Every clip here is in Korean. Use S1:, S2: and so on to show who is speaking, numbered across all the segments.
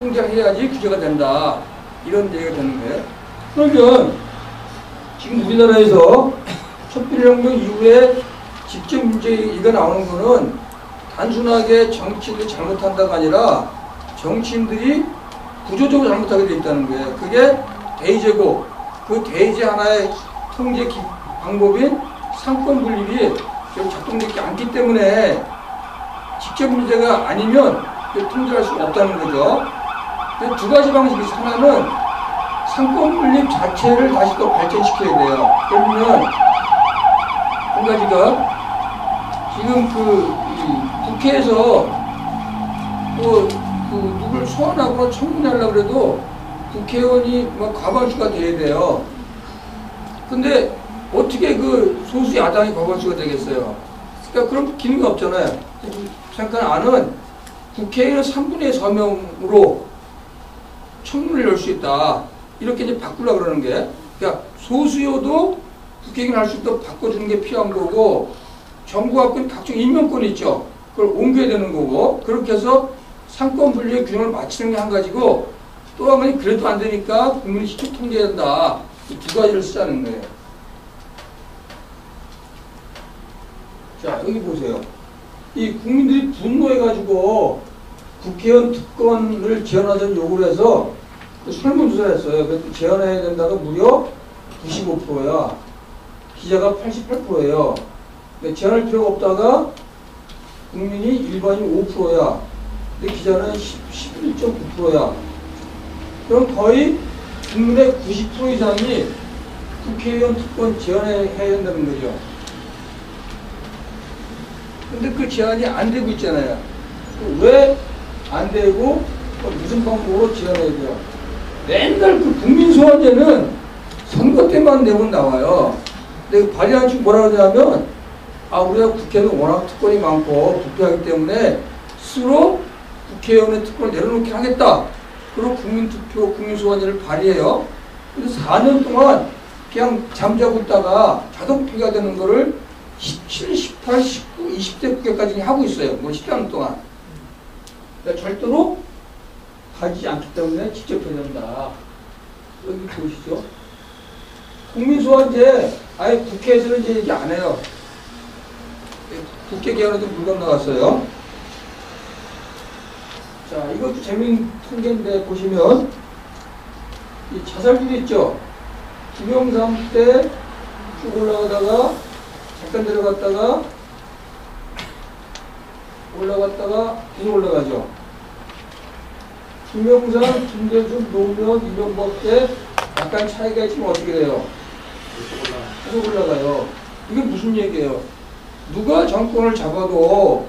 S1: 통제해야지 규제가 된다. 이런 얘기가 되는 거예요. 그러면 지금 우리나라에서 촛불혁명 이후에 직접 문제가 나오는 거는 단순하게 정치인들이 잘못한다가 아니라 정치인들이 구조적으로 잘못하게 돼 있다는 거예요. 그게 대의제고 그 대의제 하나의 통제 방법인 상권 분립이 작동되지 않기 때문에 직접 문제가 아니면 통제할 수가 없다는 거죠. 두 가지 방식이 있어요. 하나는 상권 분립 자체를 다시 또 발전시켜야 돼요. 그러면 한 가지가 지금 국회에서 누굴 소환하거나 청문하려고 그래도 국회의원이 과반수가 돼야 돼요. 근데 어떻게 소수 야당이 과반수가 되겠어요? 그러니까 그런 기능이 없잖아요. 잠깐 안은 국회의원 3분의 1 서명으로 청문을 열 수 있다. 이렇게 이제 바꾸려고 그러는 게, 그러니까 소수여도 국회의원 할 수 있도록 바꿔주는 게 필요한 거고, 정부가 갖고 있는 각종 임명권이 있죠. 그걸 옮겨야 되는 거고, 그렇게 해서 상권 분리의 균형을 맞추는 게 한 가지고, 또 한 가지 그래도 안 되니까 국민이 직접 통제해야 된다. 이 두 가지를 쓰자는 거예요. 자, 여기 보세요. 이 국민들이 분노해가지고 국회의원 특권을 제한하자는 요구를 해서 설문조사를 했어요. 그래서 제한해야 된다가 무려 95%야. 기자가 88%예요. 제한할 필요가 없다가 국민이 일반인 5%야. 근데 기자는 11.9%야. 그럼 거의 국민의 90% 이상이 국회의원 특권 제한해야 된다는 거죠. 근데 그 제한이 안 되고 있잖아요. 왜 안 되고 무슨 방법으로 제한해야 돼요? 맨날 그 국민소환제는 선거 때만 내면 나와요. 근데 발의한 중 뭐라 그러냐면, 우리가 국회는 워낙 특권이 많고 부패하기 때문에 스스로 국회의원의 특권을 내려놓게 하겠다. 그리고 국민투표, 국민소환제를 발의해요. 그래서 4년 동안 그냥 잠자고 있다가 자동 폐기가 되는 거를 17, 18, 19, 20대 국회까지 하고 있어요. 13년 동안. 그러니까 절대로 하지 않기 때문에 직접 해야 된다. 여기 보시죠. 국민소환제, 아예 국회에서는 이제 얘기 안 해요. 국회 개헌에도 물 건너갔어요. 자, 이것도 재미있는 통계인데 보시면, 이 자살률이 있죠. 김영삼 때 쭉 올라가다가 잠깐 내려갔다가 계속 올라가죠. 김영삼, 김대중, 노무현, 이명박 때 약간 차이가 있지만 어떻게 돼요? 계속 올라가요. 이게 무슨 얘기예요? 누가 정권을 잡아도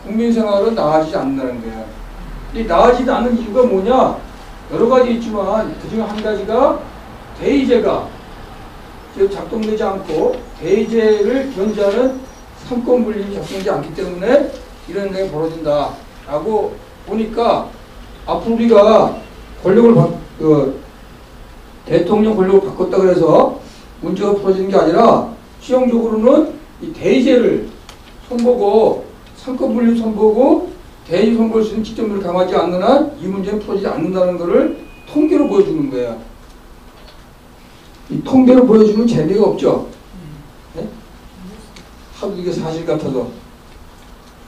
S1: 국민 생활은 나아지지 않는다는 거예요. 이 나아지지 않는 이유가 뭐냐? 여러 가지 있지만 그중에 한 가지가 대의제가 작동되지 않고 대의제를 견제하는 상권 분립이 작동되지 않기 때문에 이런 일이 벌어진다라고 보니까 앞으로 우리가 대통령 권력을 바꿨다 그래서 문제가 풀어지는 게 아니라 시형적으로는 이 대의제를 손보고 상권 분립 손보고 대의 선거할 수 있는 직접률을 강화하지 않는 한 이 문제는 풀어지지 않는다는 것을 통계로 보여주는 거예요. 이 통계로 보여주면 재미가 없죠. 네? 하도 이게 사실 같아서.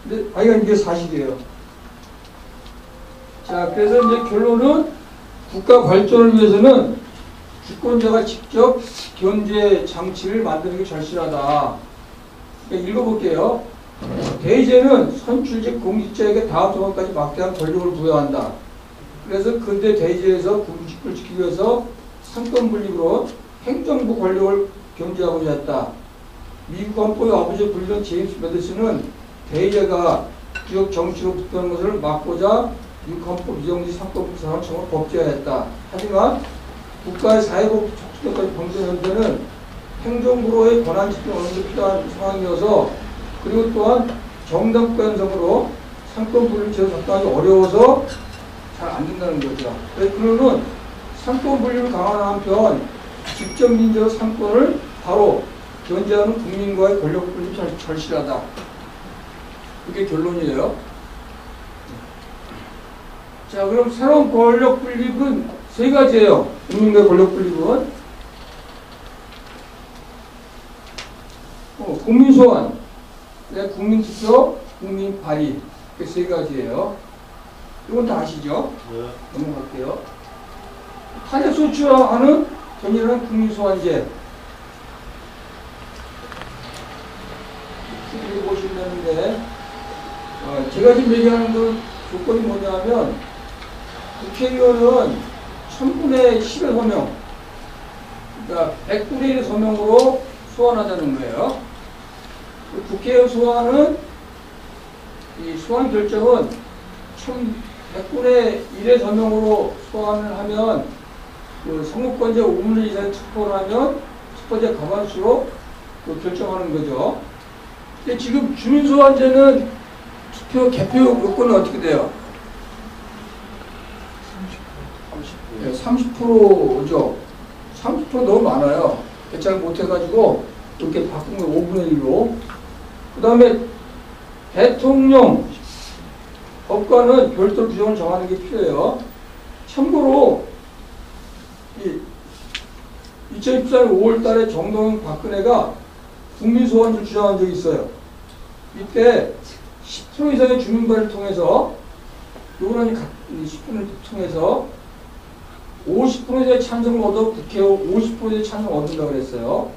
S1: 근데 이게 사실이에요. 자, 그래서 이제 결론은 국가 발전을 위해서는 주권자가 직접 견제 장치를 만드는 게 절실하다. 그러니까 읽어볼게요. 대의제는 선출직 공직자에게 다음 조건까지 막대한 권력을 부여한다. 그래서 근대 대의제에서 공직을 지키기 위해서 상권 분립으로 행정부 권력을 견제하고자 했다. 미국 헌법의 아버지 불리던 제임스 매디슨은 대의제가 지역 정치로 붙는 것을 막고자 미국 헌법 미정지 상권 사항을 처음으로 법제화했다. 하지만 국가의 사회복 촉진까지 방전할 때는 행정부로의 권한 집행 어느 정도 필요한 상황이어서, 그리고 또한 정당국가 현상으로 상권 분립 제도 작동하기 어려워서 잘 안 된다는 거죠. 그러면 상권 분립을 강화하는 한편 직접 민주적 상권을 바로 견제하는 국민과의 권력 분립이 절실하다. 그게 결론이에요. 자, 그럼 새로운 권력 분립은 세 가지예요. 국민과의 권력 분립은 국민 소환, 국민 투표, 국민 발의, 그 세 가지예요. 이건 다 아시죠?
S2: 네.
S1: 넘어갈게요. 탄핵 소추하는 견인하는 국민 소환제. 보시면 되는데, 제가 지금 얘기하는 건 조건이 뭐냐면, 국회의원은 1000분의 10의 서명, 그러니까 100분의 1의 서명으로 소환하자는 거예요. 국회의원 소환은, 이 소환 결정은 100분의 1의 서명으로 소환을 하면, 그 선거권자 5분의 1 이상의 투표를 하면 투표자 과반수로 결정하는 거죠. 근데 지금 주민소환제는 투표 개표 요건은 어떻게 돼요? 30%죠. 30% 너무 많아요. 개최를 못해가지고 이렇게 바꾼 거 5분의 1로. 그 다음에 대통령 법관은 별도 규정을 정하는 게 필요해요. 참고로 2014년 5월 달에 정동영 박근혜가 국민소환을 주장한 적이 있어요. 이때 10% 이상의 주민발의를 통해서, 요거는 10%를 통해서 50% 이상의 찬성을 얻어 국회의원 50% 이상의 찬성을 얻는다고 그랬어요.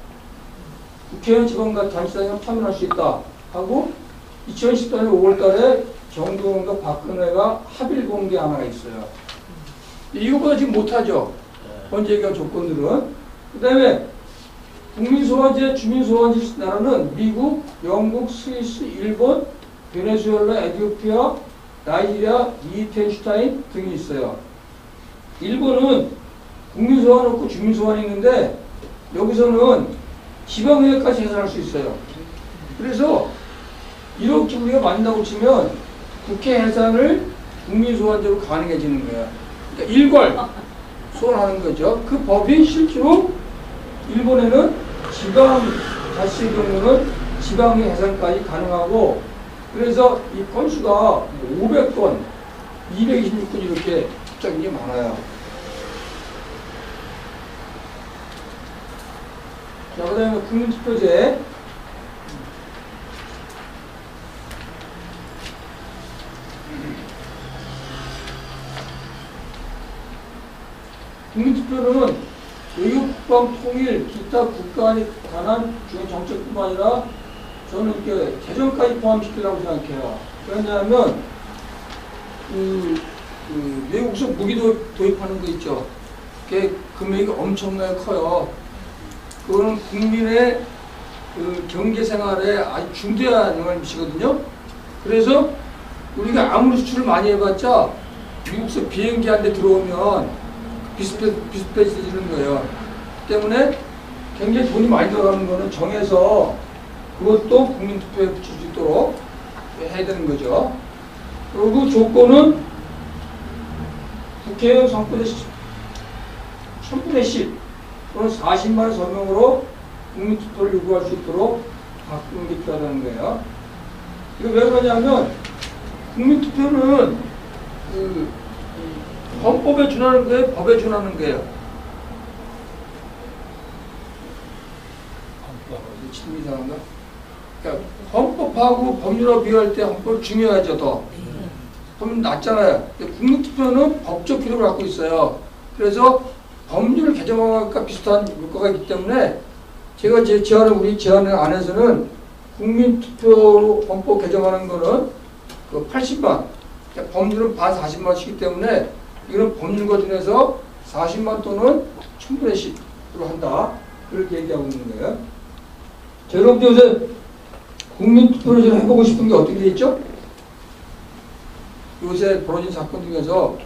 S1: 국회의원 지방과 단체장을 파면할 수 있다 하고 2014년 5월 달에 정동영과 박근혜가 합의를 본 게 하나가 있어요. 이거보다 지금 못하죠. 먼저 얘기한 조건들은. 그 다음에 국민소환제, 주민소환제 나라는 미국, 영국, 스위스, 일본, 베네수엘라, 에티오피아, 나이지리아, 리히텐슈타인 등이 있어요. 일본은 국민소환 없고 주민소환이 있는데 여기서는 지방의회까지 해산할 수 있어요. 그래서 이렇게 우리가 만든다고 치면 국회 해산을 국민소환제로 가능해지는 거야. 그러니까 일괄 소환하는 거죠. 그 법이 실제로 일본에는 지방자치의 경우는 지방의 해산까지 가능하고, 그래서 이 건수가 500건, 226건 이렇게 특정이 많아요. 자, 그 다음에 국민투표제. 국민투표는 외교국방 통일, 기타 국가에 관한 중요한 정책뿐만 아니라 저는 이렇게 재정까지 포함시키려고 생각해요. 왜냐하면 외국에서 무기 도입하는 거 있죠. 그게 금액이 엄청나게 커요. 그거는 국민의 그 경제 생활에 아주 중대한 영향을 미치거든요. 그래서 우리가 아무리 수출을 많이 해봤자 미국에서 비행기 한 대 들어오면 비슷해지는 거예요. 때문에 굉장히 돈이 많이 들어가는 거는 정해서 그것도 국민투표에 붙일 수 있도록 해야 되는 거죠. 그리고 조건은 국회의원 상권의 1000분의 10 또는 40만의 서명으로 국민투표를 요구할 수 있도록 바꾸는 게 필요하다는 거예요. 이거 왜 그러냐면 국민투표는 헌법에 준하는 거예요? 법에 준하는 거예요? 질문 이상한가? 그러니까 헌법하고 법률하고 비교할 때 헌법 중요하죠, 더. 법률 낮잖아요. 국민투표는 법적 필요를 갖고 있어요. 그래서 법률 개정과 비슷한 효과가 있기 때문에 제가 우리 제안을 안에서는 국민투표로 헌법 개정하는 거는 그 80만, 그러니까 법률은 반 40만씩이기 때문에 이건 법률과 준해서 40만 또는 1000분의 10으로 한다. 그렇게 얘기하고 있는 거예요. 자, 여러분들 요새 국민투표를 좀 해보고 싶은 게 어떤 게 있죠? 요새 벌어진 사건 중에서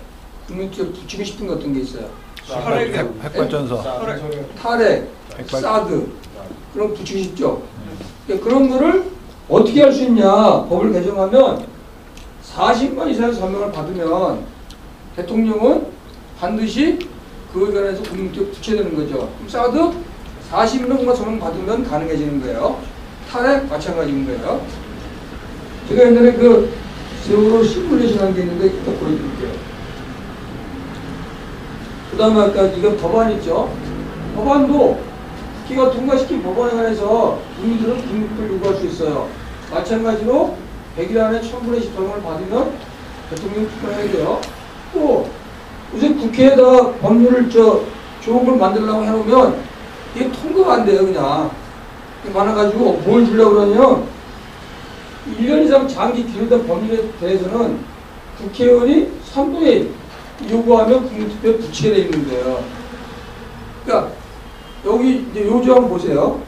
S1: 국민투표에 붙이고 싶은 게 어떤 게 있어요?
S3: 핵발전소,
S1: 탈핵, 사드, 그럼 붙이고 싶죠? 그런 거를 어떻게 할 수 있냐? 법을 개정하면 40만 이상의 서명을 받으면 대통령은 반드시 그에 관해서 국민투표에 붙여야 되는 거죠. 그럼 사드 40명만 서명 받으면 가능해지는 거예요. 탈핵 마찬가지인 거예요. 제가 옛날에 그 세월호 시뮬레이션 한 게 있는데 이따 보여드릴게요. 그 다음에 아까 이건 법안 있죠. 법안도 국회가 통과시킨 법안에 관해서 국민들은 국민투표를 요구할 수 있어요. 마찬가지로 100일 안에 1000분의 1 도움을 받으면 대통령 투표를 해야 돼요. 또 요새 국회에다 법률을 좋은 걸 만들려고 해놓으면 이게 통과가 안 돼요. 그냥 많아가지고 뭘 주려고 그러냐면 1년 이상 장기 기록된 법률에 대해서는 국회의원이 3분의 1 요구하면 국민투표에 붙이게 돼 있는 거예요. 그러니까 여기 이제 요 조항 보세요.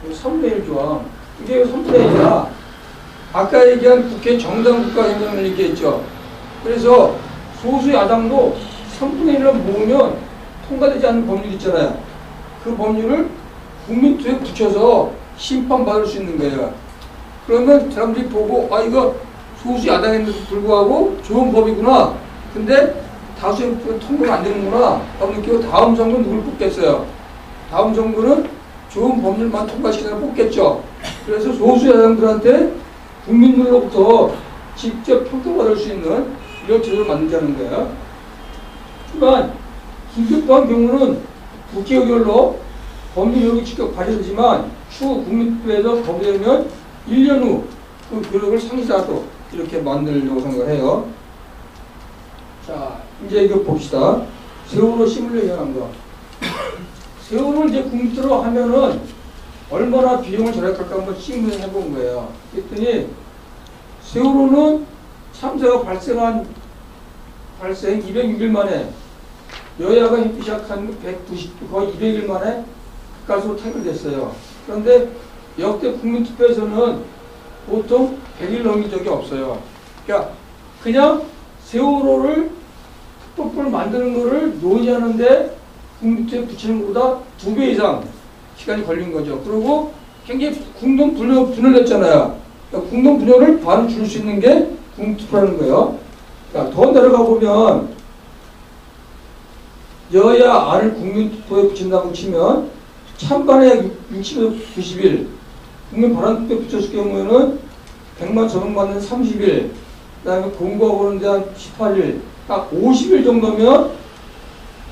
S1: 3분의 1 조항. 이게 3분의 1이야. 아까 얘기한 국회 정당 국가행정을 얘기했죠. 그래서 소수 야당도 3분의 1을 모으면 통과되지 않는 법률 있잖아요. 그 법률을 국민투표에 붙여서 심판받을 수 있는 거예요. 그러면 사람들이 보고 아 이거 소수 야당에도 불구하고 좋은 법이구나. 근데 다수의 통과가 안 되는구나. 라고 느끼고 다음 정부는 누굴 뽑겠어요? 다음 정부는 좋은 법률만 통과시키는 걸 뽑겠죠. 그래서 소수 야당들한테 국민들로부터 직접 평가받을 수 있는 이런 제도를 만들자는 거예요. 하지만 긴급한 경우는 국회의결로 법률 요구 직접 발의되지만 추후 국민투표에서 거부되면 1년 후 그 효력을 상실하도록 이렇게 만들려고 생각을 해요. 자, 이제 이거 봅시다. 세월호 시뮬레이션한 거. 세월호를 이제 국민투표로 하면은 얼마나 비용을 절약할까 한번 시뮬레이션 해본 거예요. 그랬더니 세월호는 참사가 발생 206일 만에 여야가 heb기 시작한 190, 거의 200일 만에 가까스로 타결됐어요. 그런데 역대 국민투표에서는 보통 100일 넘긴 적이 없어요. 그러니까 그냥 세월호를 특법을 만드는 거를 논의하는데 국민투표에 붙이는 것보다 2배 이상 시간이 걸린 거죠. 그리고 굉장히 공동 분열 냈잖아요. 그러니까 공동 분열을 바로 줄 수 있는 게 국민투표라는 거예요. 그러니까 더 내려가 보면 여야 안을 국민투표에 붙인다고 치면 찬반에 60에서 90일, 국민 반환투표에 붙였을 경우에는 100만 적응받는 30일, 그 다음에 공고하고 그런 데 한 18일, 딱 50일 정도면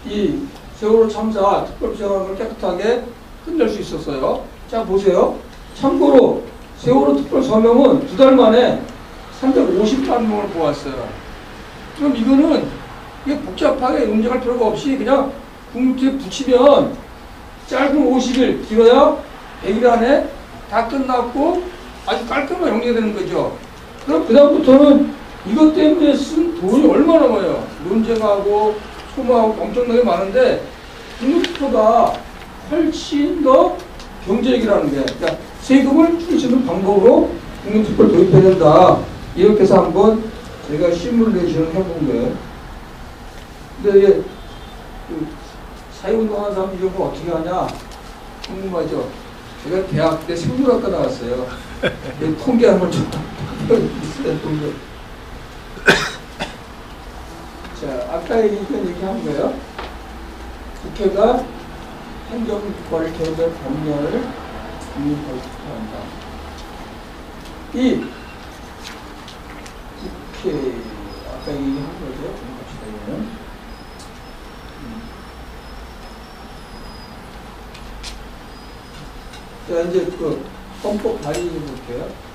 S1: 이 세월호 참사 특별시정을 깨끗하게 끝낼 수 있었어요. 자, 보세요. 참고로 세월호 특별 서명은 2달 만에 350만 명을 모았어요. 그럼 이거는 이게 복잡하게 논쟁할 필요가 없이 그냥 국민투표에 붙이면 짧은 50일, 길어야 100일 안에 다 끝났고 아주 깔끔하게 정리되는 거죠. 그럼 그다음부터는 이것 때문에 쓴 돈이 얼마나 많아요. 논쟁하고 소모하고 엄청나게 많은데 국민투표가 훨씬 더 경제적이라는 게, 그러니까 세금을 줄일 수 있는 방법으로 국민투표를 도입해야 된다. 이렇게 해서 한번 제가 시뮬레이션을 해본 거예요. 근데 이게 사회운동하는 사람 이런 거 어떻게 하냐 궁금하죠. 제가 대학 때 생물학과 나왔어요. 통계하는 걸 좀 있어요. 통계. 자, 아까 얘기한 거예요. 국회가 행정권을 개혁할 법령을 국민투표에 투표한다. 이 국회 아까 얘기한 거죠. 봅시다, 이거는. 자, 이제 그 헌법 발의 볼게요.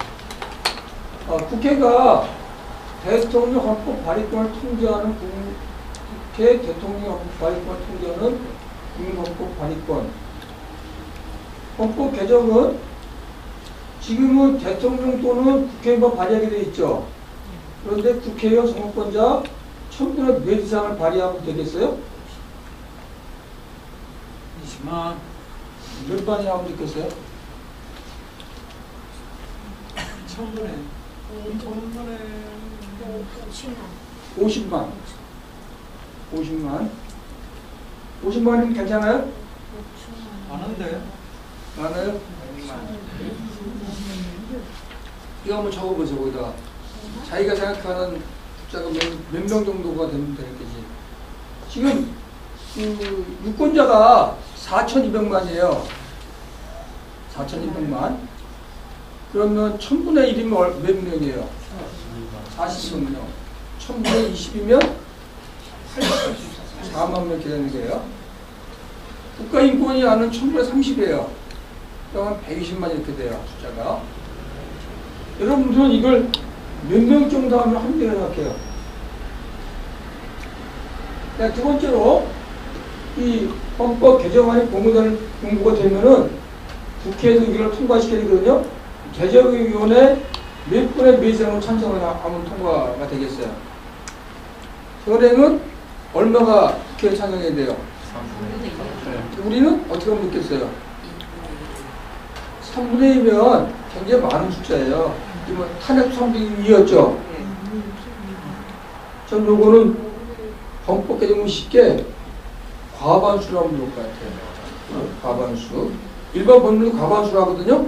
S1: 국회가 대통령 헌법 발의권을 통제하는 국회 대통령 헌법 발의권을 통제하는 국민헌법 발의권. 헌법 개정은 지금은 대통령 또는 국회의원만 발의하게 되어 있죠. 그런데 국회의원 선거권자 1000분의 몇 이상을 발의하면 되겠어요?
S2: 20만.
S1: 몇 번이 하면 좋겠어요?
S2: 1000분에
S1: 50만. 50만. 50만이면 괜찮아요?
S2: 많은데?
S1: 많아요? 이거 한번 적어보세요, 거기다가. 자기가 생각하는 숫자가 몇 명 정도가 되면 되겠지. 지금, 유권자가 4,200만이에요. 4,200만. 그러면 1000분의 1이면 몇 명이에요? 42명. 1000분의 20이면 4만 명 이렇게 되는 거예요. 국가인권위 안은 1930이에요. 그러면 120만 이렇게 돼요, 숫자가. 여러분들은 이걸 몇 명 정도 하면 합리적으로 생각해요. 자, 두 번째로, 이 헌법 개정안이 공부가 되면은 국회에서 이걸 통과시켜야 되거든요. 개정위원회 몇 분의 몇 이상으로 찬성을 하면 통과가 되겠어요. 현행은 얼마가 국회에 찬성해야 돼요? 우리는 어떻게 하면 좋겠어요? 3분의 2면 굉장히 많은 숫자예요. 지금 탄핵 3분의 2였죠. 전 요거는 헌법 개정은 쉽게 과반수로 하면 좋을 것 같아요. 과반수. 일반 법률도 과반수로 하거든요.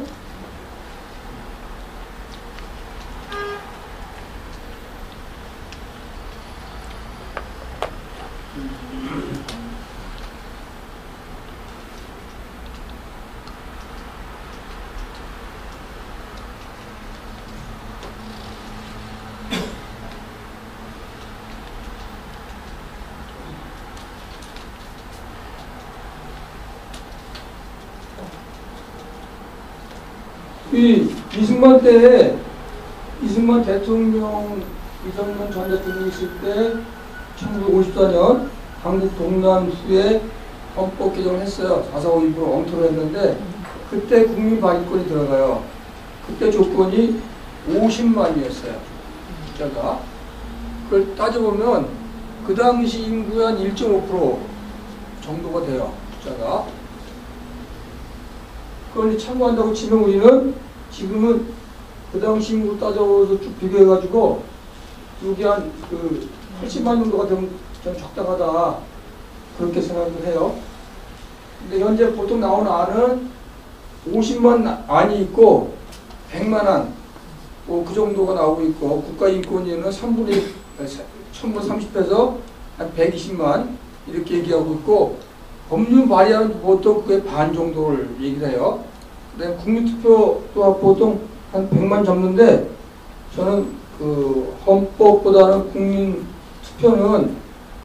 S1: 이 이승만 때에 이승만 대통령, 이승만 전 대통령이 있을 때 1954년 한국 동남수에 헌법 개정을 했어요. 4.45 일부러 엉터로 했는데 그때 국민 발의권이 들어가요. 그때 조건이 50만이었어요. 숫자가. 그걸 따져보면 그 당시 인구의 한 1.5% 정도가 돼요. 숫자가. 그걸 참고한다고 치면 우리는 지금은 그 당시 인구 따져서 쭉 비교해가지고 여기 한 80만 정도가 되면 좀 적당하다 그렇게 생각을 해요. 근데 현재 보통 나오는 안은 50만 안이 있고 100만 안, 뭐 그 정도가 나오고 있고 국가인권위는 1030에서 한 120만 이렇게 얘기하고 있고 법률 발의하는 보통 그게 반 정도를 얘기를 해요. 그다음에 국민투표도 보통 한 100만 잡는데 저는 그 헌법보다는 국민투표는